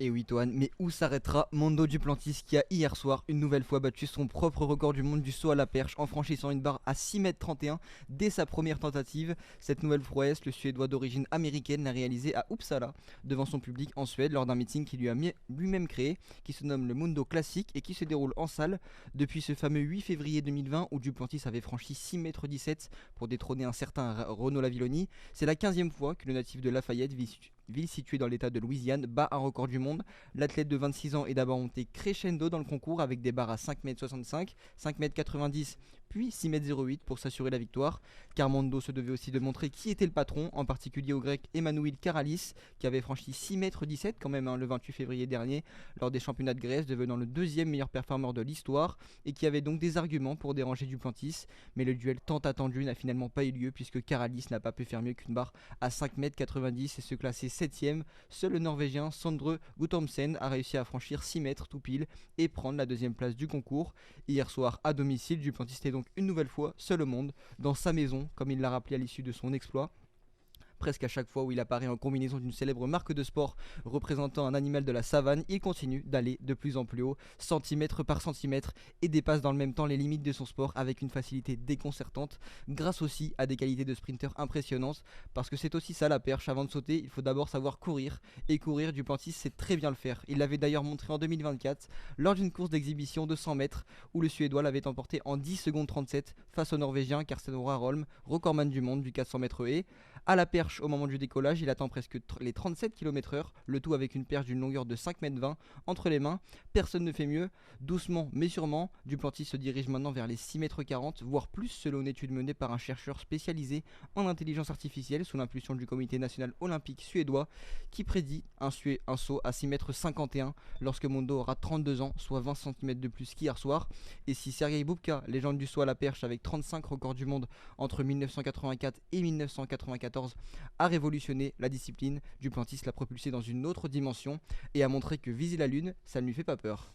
Et oui, Toan, mais où s'arrêtera Mondo Duplantis qui a hier soir une nouvelle fois battu son propre record du monde du saut à la perche en franchissant une barre à 6,31 m dès sa première tentative. Cette nouvelle prouesse, le Suédois d'origine américaine l'a réalisée à Uppsala devant son public en Suède lors d'un meeting qu'il lui-même créé, qui se nomme le Mundo Classic et qui se déroule en salle depuis ce fameux 8 février 2020 où Duplantis avait franchi 6,17 m pour détrôner un certain Renaud Lavilloni. C'est la 15e fois que le natif de Lafayette, ville située dans l'état de Louisiane, bat un record du monde. L'athlète de 26 ans est d'abord monté crescendo dans le concours avec des barres à 5,65 m, 5,90 m, puis 6,08 m pour s'assurer la victoire. Car Mondo se devait aussi de montrer qui était le patron, en particulier au grec Emmanuel Karalis, qui avait franchi 6,17 m quand même le 28 février dernier lors des championnats de Grèce, devenant le deuxième meilleur performeur de l'histoire et qui avait donc des arguments pour déranger Duplantis. Mais le duel tant attendu n'a finalement pas eu lieu puisque Karalis n'a pas pu faire mieux qu'une barre à 5,90 m et se classer 7ème. Seul le Norvégien Sondre Guttormsen a réussi à franchir 6 mètres tout pile et prendre la deuxième place du concours. Hier soir à domicile, Duplantis était donc une nouvelle fois seul au monde, dans sa maison, comme il l'a rappelé à l'issue de son exploit. Presque à chaque fois où il apparaît en combinaison d'une célèbre marque de sport représentant un animal de la savane, il continue d'aller de plus en plus haut, centimètre par centimètre, et dépasse dans le même temps les limites de son sport avec une facilité déconcertante, grâce aussi à des qualités de sprinter impressionnantes, parce que c'est aussi ça la perche, avant de sauter, il faut d'abord savoir courir, et courir, Duplantis sait très bien le faire. Il l'avait d'ailleurs montré en 2024, lors d'une course d'exhibition de 100 mètres, où le Suédois l'avait emporté en 10 secondes 37 face au Norvégien Karsten Warholm, recordman du monde du 400 mètres haies. À la perche, au moment du décollage, il atteint presque les 37 km/h, le tout avec une perche d'une longueur de 5,20 m entre les mains. Personne ne fait mieux. Doucement mais sûrement, Duplantis se dirige maintenant vers les 6,40 m, voire plus selon une étude menée par un chercheur spécialisé en intelligence artificielle sous l'impulsion du Comité national olympique suédois, qui prédit un saut à 6,51 m lorsque Mondo aura 32 ans, soit 20 cm de plus qu'hier soir. Et si Sergei Bubka, légende du saut à la perche avec 35 records du monde entre 1984 et 1994, a révolutionné la discipline, Duplantis l'a propulsé dans une autre dimension et a montré que viser la lune, ça ne lui fait pas peur.